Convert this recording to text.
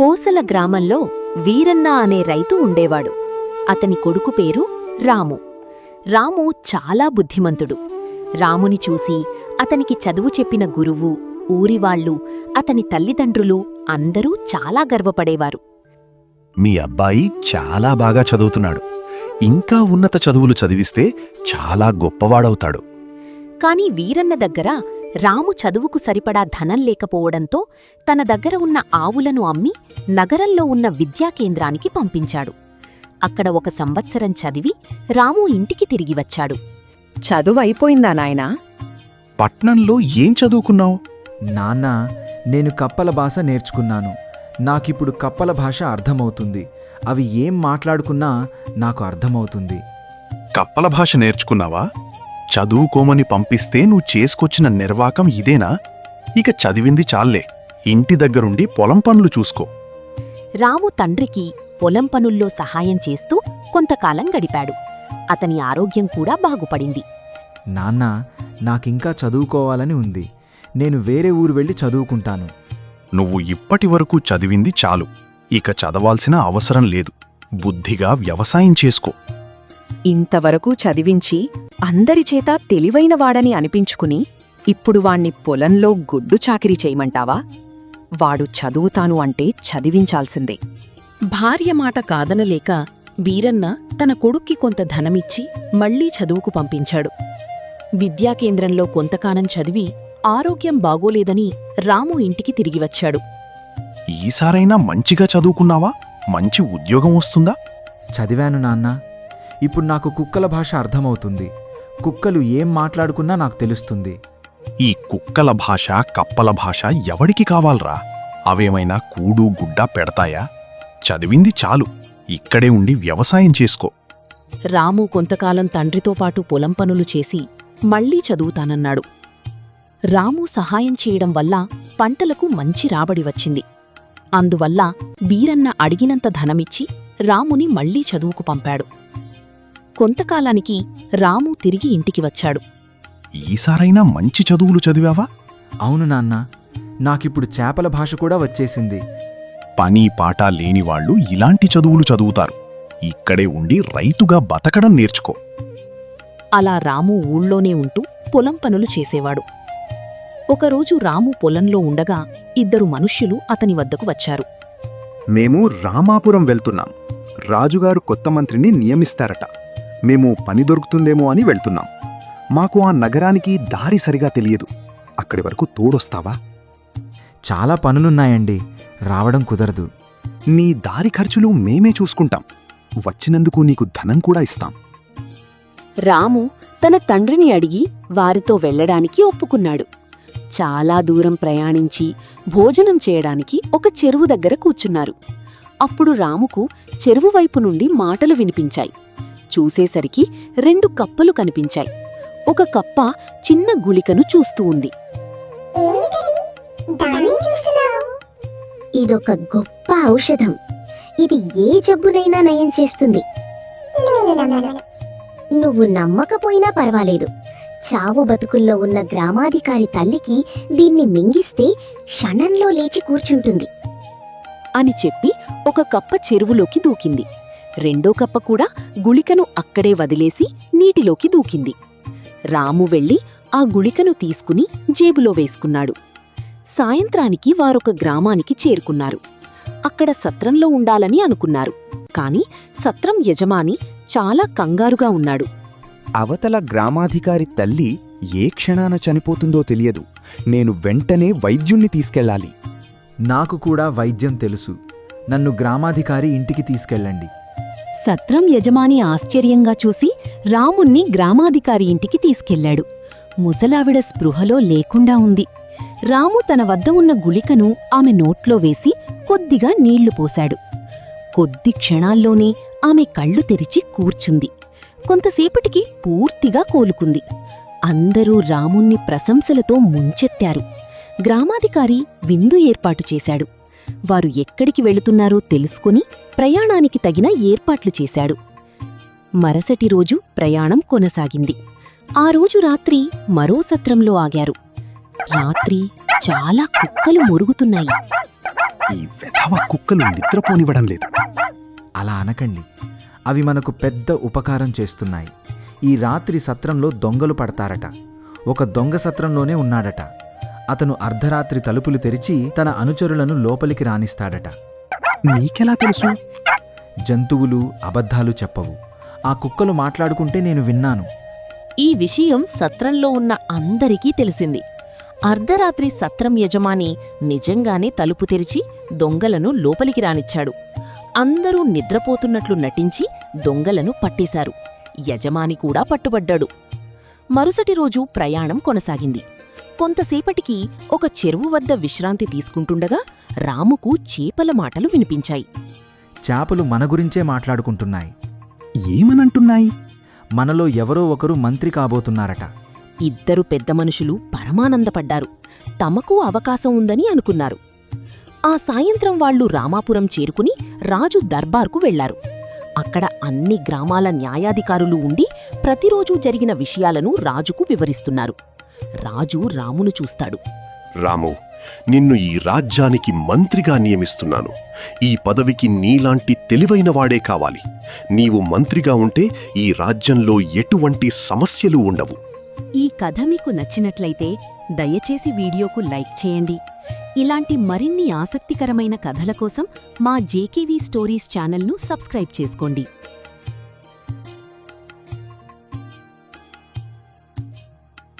కోసల గ్రామంలో వీరన్న అనే రైతు ఉండేవాడు. అతని కొడుకు పేరు రాము. రాము చాలా బుద్ధిమంతుడు. రాముని చూసి అతనికి చదువు చెప్పిన గురువు, ఊరివాళ్లు, అతని తల్లిదండ్రులు అందరూ చాలా గర్వపడేవారు. మీ అబ్బాయి చాలా బాగా చదువుతున్నాడు. ఇంకా ఉన్నత చదువులు చదివిస్తే చాలా గొప్పవాడవుతాడు. కాని వీరన్న దగ్గర రాము చదువుకు సరిపడా ధనం లేకపోవడంతో తన దగ్గర ఉన్న ఆవులను అమ్మి నగరంలో ఉన్న విద్యాకేంద్రానికి పంపించాడు. అక్కడ 1 సంవత్సరం చదివి రాము ఇంటికి తిరిగి వచ్చాడు. చదువైపోయిందా నాయనా? పట్నంలో ఏం చదువుకున్నావు? నాన్నా, నేను కప్పల భాష నేర్చుకున్నాను. నాకిప్పుడు కప్పల భాష అర్థమవుతుంది. అవి ఏం మాట్లాడుకున్నా నాకు అర్థమవుతుంది. కప్పల భాష నేర్చుకున్నావా? చదువుకోమని పంపిస్తే నువ్వు చేసుకొచ్చిన నిర్వాకం ఇదేనా? ఇక చదివింది చాలే, ఇంటి దగ్గరుండి పొలం పనులు చూసుకో. రాము తండ్రికి పొలం పనుల్లో సహాయం చేస్తూ కొంతకాలం గడిపాడు. అతని ఆరోగ్యం కూడా బాగుపడింది. నాన్నా, నాకింకా చదువుకోవాలని ఉంది. నేను వేరే ఊరు వెళ్ళి చదువుకుంటాను. నువ్వు ఇప్పటివరకు చదివింది చాలు, ఇక చదవాల్సిన అవసరం లేదు. బుద్ధిగా వ్యవసాయం చేసుకో. ఇంతవరకు చదివించి అందరిచేత తెలివైనవాడని అనిపించుకుని ఇప్పుడు వాణ్ణి పొలంలో గుడ్డు చాకిరీ చేయమంటావా? వాడు చదువుతాను అంటే చదివించాల్సిందే. భార్య మాట కాదనలేక వీరన్న తన కొడుక్కి కొంత ధనమిచ్చి మళ్లీ చదువుకు పంపించాడు. విద్యాకేంద్రంలో కొంతకాలం చదివి ఆరోగ్యం బాగోలేదని రాము ఇంటికి తిరిగి వచ్చాడు. ఈసారైనా మంచిగా చదువుకున్నావా? మంచి ఉద్యోగం వస్తుందా? చదివాను నాన్నా. ఇప్పుడు నాకు కుక్కల భాష అర్థమవుతుంది. కుక్కలు ఏం మాట్లాడుకున్నా నాకు తెలుస్తుంది. ఈ కుక్కల భాష, కప్పల భాష ఎవడికి కావాలరా? అవేమైనా కూడు గుడ్డ పెడతాయా? చదివింది చాలు, ఇక్కడే ఉండి వ్యవసాయం చేసుకో. రాము కొంతకాలం తండ్రితో పాటు పొలం పనులు చేసి మళ్లీ చదువుతానన్నాడు. రాము సహాయం చేయడం వల్ల పంటలకు మంచి రాబడి వచ్చింది. అందువల్ల వీరన్న అడిగినంత ధనమిచ్చి రాముని మళ్లీ చదువుకు పంపాడు. కొంతకాలానికి రాము తిరిగి ఇంటికి వచ్చాడు. ఈసారైనా మంచి చదువులు చదివావా? అవును నాన్నా, నాకిప్పుడు చేపల భాష కూడా వచ్చేసింది. పని పాట లేనివాళ్లు ఇలాంటి చదువులు చదువుతారు. ఇక్కడే ఉండి రైతుగా బతకడం నేర్చుకో. అలా రాము ఊళ్ళోనే ఉంటూ పొలం పనులు చేసేవాడు. ఒకరోజు రాము పొలంలో ఉండగా 2 మనుష్యులు అతని వద్దకు వచ్చారు. మేము రామాపురం వెళ్తున్నాం. రాజుగారు కొత్త మంత్రిని నియమిస్తారట. మేము పని దొరుకుతుందేమో అని వెళ్తున్నాం. మాకు ఆ నగరానికి దారి సరిగా తెలియదు. అక్కడి వరకు తోడొస్తావా? చాలా పనులున్నాయండి, రావడం కుదరదు. నీ దారి ఖర్చులు మేమే చూసుకుంటాం. వచ్చినందుకు నీకు ధనం కూడా ఇస్తాం. రాము తన తండ్రిని అడిగి వారితో వెళ్లడానికి ఒప్పుకున్నాడు. చాలా దూరం ప్రయాణించి భోజనం చేయడానికి ఒక చెరువు దగ్గర కూర్చున్నారు. అప్పుడు రాముకు చెరువు వైపు నుండి మాటలు వినిపించాయి. చూసేసరికి 2 కప్పలు కనిపించాయి. ఒక కప్ప చిన్న గుళికను చూస్తూ ఉంది. ఇదొక గొప్ప ఔషధం. ఇది ఏ జబ్బునైనా నయం చేస్తుంది. నువ్వు నమ్మకపోయినా పర్వాలేదు. చావు బతుకుల్లో ఉన్న గ్రామాధికారి తల్లికి దీన్ని మింగిస్తే క్షణంలో లేచి కూర్చుంటుంది అని చెప్పి ఒక కప్ప చెరువులోకి దూకింది. 2వ కప్ప కూడా గుళికను అక్కడే వదిలేసి నీటిలోకి దూకింది. రాము వెళ్లి ఆ గుళికను తీసుకుని జేబులో వేసుకున్నాడు. సాయంత్రానికి వారొక గ్రామానికి చేరుకున్నారు. అక్కడ సత్రంలో ఉండాలని అనుకున్నారు. కాని సత్రం యజమాని చాలా కంగారుగా ఉన్నాడు. అవతల గ్రామాధికారి తల్లి ఏ క్షణాన చనిపోతుందో తెలియదు. నేను వెంటనే వైద్యుణ్ణి తీసుకెళ్ళాలి. నాకు కూడా వైద్యం తెలుసు. నన్ను గ్రామాధికారి ఇంటికి తీసుకెళ్ళండి. సత్రం యజమాని ఆశ్చర్యంగా చూసి రాముణ్ణి గ్రామాధికారి ఇంటికి తీసుకెళ్లాడు. ముసలావిడ స్పృహలో లేకుండా ఉంది. రాము తన వద్ద ఉన్న గుళికను ఆమె నోట్లో వేసి కొద్దిగా నీళ్లు పోశాడు. కొద్ది క్షణాల్లోనే ఆమె కళ్ళు తెరిచి కూర్చుంది. కొంతసేపటికి పూర్తిగా కోలుకుంది. అందరూ రాముణ్ణి ప్రశంసలతో ముంచెత్తారు. గ్రామాధికారి విందు ఏర్పాటు చేశాడు. వారు ఎక్కడికి వెళుతున్నారో తెలుసుకుని ప్రయాణానికి తగిన ఏర్పాట్లు చేశాడు. మరుసటి రోజు ప్రయాణం కొనసాగింది. ఆ రోజు రాత్రి మరో సత్రంలో ఆగారు. రాత్రి చాలా కుక్కలు మొరుగుతున్నాయి. ఈ వెధవ కుక్కలు నిద్రపోనివ్వడం లేదు. అలా అనకండి. అవి మనకు పెద్ద ఉపకారం చేస్తున్నాయి. ఈ రాత్రి సత్రంలో దొంగలు పడతారట. ఒక దొంగ సత్రంలోనే ఉన్నాడట. అతను అర్ధరాత్రి తలుపులు తెరిచి తన అనుచరులను లోపలికి రానిస్తాడట. నీకెలా తెలుసు? జంతువులు అబద్ధాలు చెప్పవు. ఆ కుక్కలు మాట్లాడుకుంటే నేను విన్నాను. ఈ విషయం సత్రంలో ఉన్న అందరికీ తెలిసింది. అర్ధరాత్రి సత్రం యజమాని నిజంగానే తలుపు తెరిచి దొంగలను లోపలికి రానిచ్చాడు. అందరూ నిద్రపోతున్నట్లు నటించి దొంగలను పట్టేశారు. యజమాని కూడా పట్టుబడ్డాడు. మరుసటి రోజు ప్రయాణం కొనసాగింది. కొంతసేపటికి ఒక చెరువు వద్ద విశ్రాంతి తీసుకుంటుండగా రాముకు చేపల మాటలు వినిపించాయి. చేపలు మన గురించే మాట్లాడుకుంటున్నాయి. ఏమనంటున్నాయి? మనలో ఎవరో ఒకరు మంత్రి కాబోతున్నారట. ఇద్దరు పెద్ద మనుషులు పరమానందపడ్డారు. తమకు అవకాశం ఉందని అనుకున్నారు. ఆ సాయంత్రం వాళ్లు రామాపురం చేరుకుని రాజు దర్బార్కు వెళ్లారు. అక్కడ అన్ని గ్రామాల న్యాయాధికారులు ఉండి ప్రతిరోజూ జరిగిన విషయాలను రాజుకు వివరిస్తున్నారు. రాజు రామును చూస్తాడు. రాము, నిన్ను ఈ రాజ్యానికి మంత్రిగా నియమిస్తున్నాను. ఈ పదవికి నీలాంటి తెలివైనవాడే కావాలి. నీవు మంత్రిగా ఉంటే ఈ రాజ్యంలో ఎటువంటి సమస్యలు ఉండవు. ఈ కథ మీకు నచ్చినట్లయితే దయచేసి వీడియోకు లైక్ చేయండి. ఇలాంటి మరిన్ని ఆసక్తికరమైన కథల కోసం మా జేకేవీ స్టోరీస్ ఛానల్ను సబ్స్క్రైబ్ చేసుకోండి.